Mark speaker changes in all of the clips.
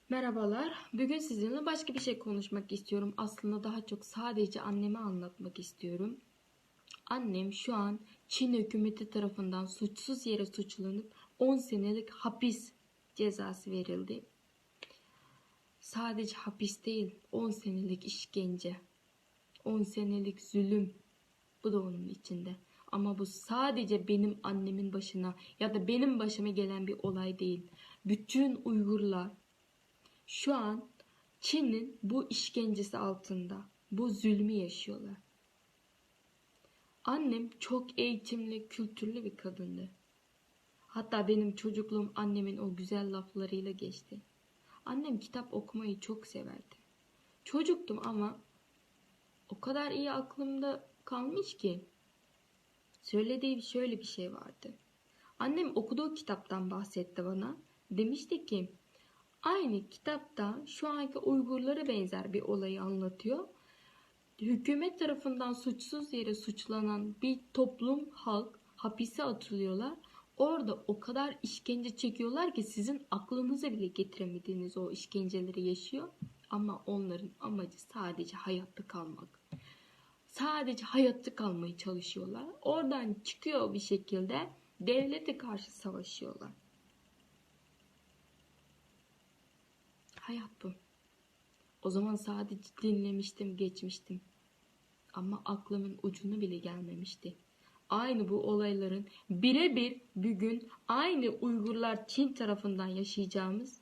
Speaker 1: Merhabalar. Bugün sizinle başka bir şey konuşmak istiyorum. Aslında daha çok sadece anneme anlatmak istiyorum. Annem şu an Çin hükümeti tarafından suçsuz yere suçlanıp 10 senelik hapis cezası verildi. Sadece hapis değil, 10 senelik işkence, 10 senelik zulüm. Bu da onun içinde. Ama bu sadece benim annemin başına ya da benim başıma gelen bir olay değil. Bütün Uygurlar şu an Çin'in bu işkencesi altında, bu zulmü yaşıyorlar. Annem çok eğitimli, kültürlü bir kadındı. Hatta benim çocukluğum annemin o güzel laflarıyla geçti. Annem kitap okumayı çok severdi. Çocuktum ama o kadar iyi aklımda kalmış ki söylediği şöyle bir şey vardı. Annem okuduğu kitaptan bahsetti bana. Demişti ki aynı kitapta şu anki Uygurlara benzer bir olayı anlatıyor. Hükümet tarafından suçsuz yere suçlanan bir toplum, halk hapise atılıyorlar. Orada o kadar işkence çekiyorlar ki sizin aklınıza bile getiremediğiniz o işkenceleri yaşıyor. Ama onların amacı sadece hayatta kalmak. Sadece hayatta kalmaya çalışıyorlar. Oradan çıkıyor bir şekilde devlete karşı savaşıyorlar. Hayat bu. O zaman sadece dinlemiştim, geçmiştim. Ama aklımın ucuna bile gelmemişti. Aynı bu olayların birebir bugün aynı Uygurlar Çin tarafından yaşayacağımız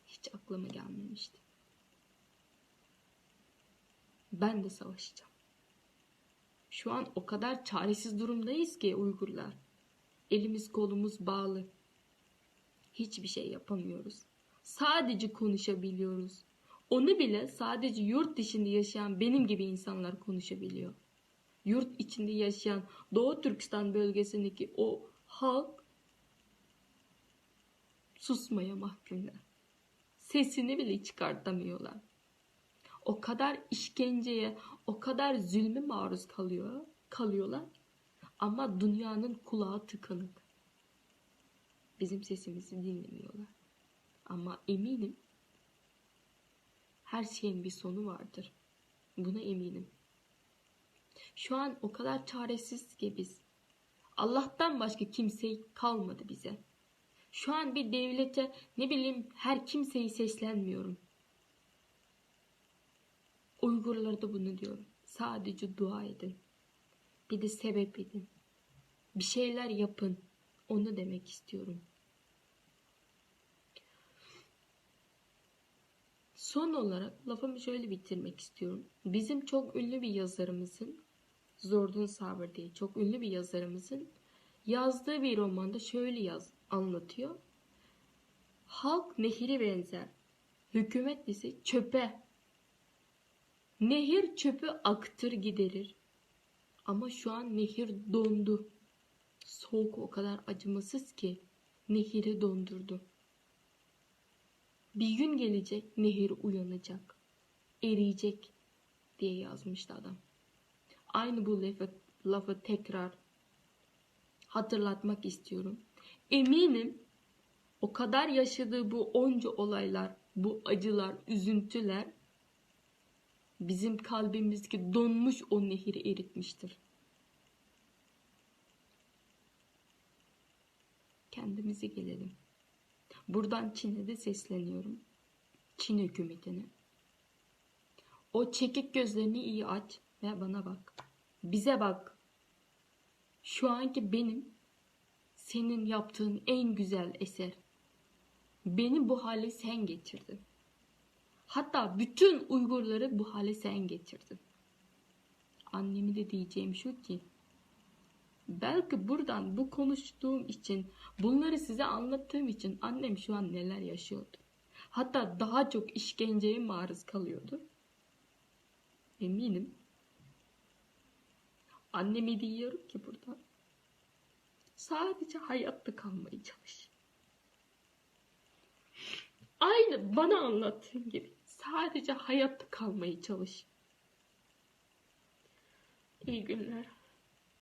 Speaker 1: hiç aklıma gelmemişti. Ben de savaşacağım. Şu an o kadar çaresiz durumdayız ki Uygurlar. Elimiz kolumuz bağlı. Hiçbir şey yapamıyoruz. Sadece konuşabiliyoruz. Onu bile sadece yurt dışında yaşayan benim gibi insanlar konuşabiliyor. Yurt içinde yaşayan Doğu Türkistan bölgesindeki o halk susmaya mahkumlar. Sesini bile çıkartamıyorlar. O kadar işkenceye, o kadar zulme maruz kalıyorlar. Ama dünyanın kulağı tıkanık. Bizim sesimizi dinlemiyorlar. Ama eminim her şeyin bir sonu vardır. Buna eminim. Şu an o kadar çaresiz ki biz. Allah'tan başka kimse kalmadı bize. Şu an bir devlete her kimseyi seslenmiyorum. Uygurlara da bunu diyorum. Sadece dua edin. Bir de sebep edin. Bir şeyler yapın. Onu demek istiyorum. Son olarak lafımı şöyle bitirmek istiyorum. Bizim çok ünlü bir yazarımızın, Zordun Sabır diye çok ünlü bir yazarımızın yazdığı bir romanda şöyle anlatıyor. Halk nehire benzer. Hükümet ise çöpe. Nehir çöpü aktır giderir. Ama şu an nehir dondu. Soğuk o kadar acımasız ki nehiri dondurdu. Bir gün gelecek nehir uyanacak. Eriyecek diye yazmıştı adam. Aynı bu lafı tekrar hatırlatmak istiyorum. Eminim o kadar yaşadığı bu onca olaylar, bu acılar, üzüntüler bizim kalbimizdeki donmuş o nehri eritmiştir. Kendimize gelelim. Buradan Çin'e de sesleniyorum. Çin hükümetine. O çekik gözlerini iyi aç ve bana bak. Bize bak. Şu anki benim senin yaptığın en güzel eser. Beni bu hale sen getirdin. Hatta bütün Uygurları bu hale sen getirdin. Annemi de diyeceğim şu ki belki buradan bu konuştuğum için, bunları size anlattığım için annem şu an neler yaşıyordu. Hatta daha çok işkenceye maruz kalıyordu. Eminim. Anneme diyorum ki buradan sadece hayatta kalmaya çalış. Aynı bana anlattığın gibi sadece hayatta kalmaya çalış. İyi günler.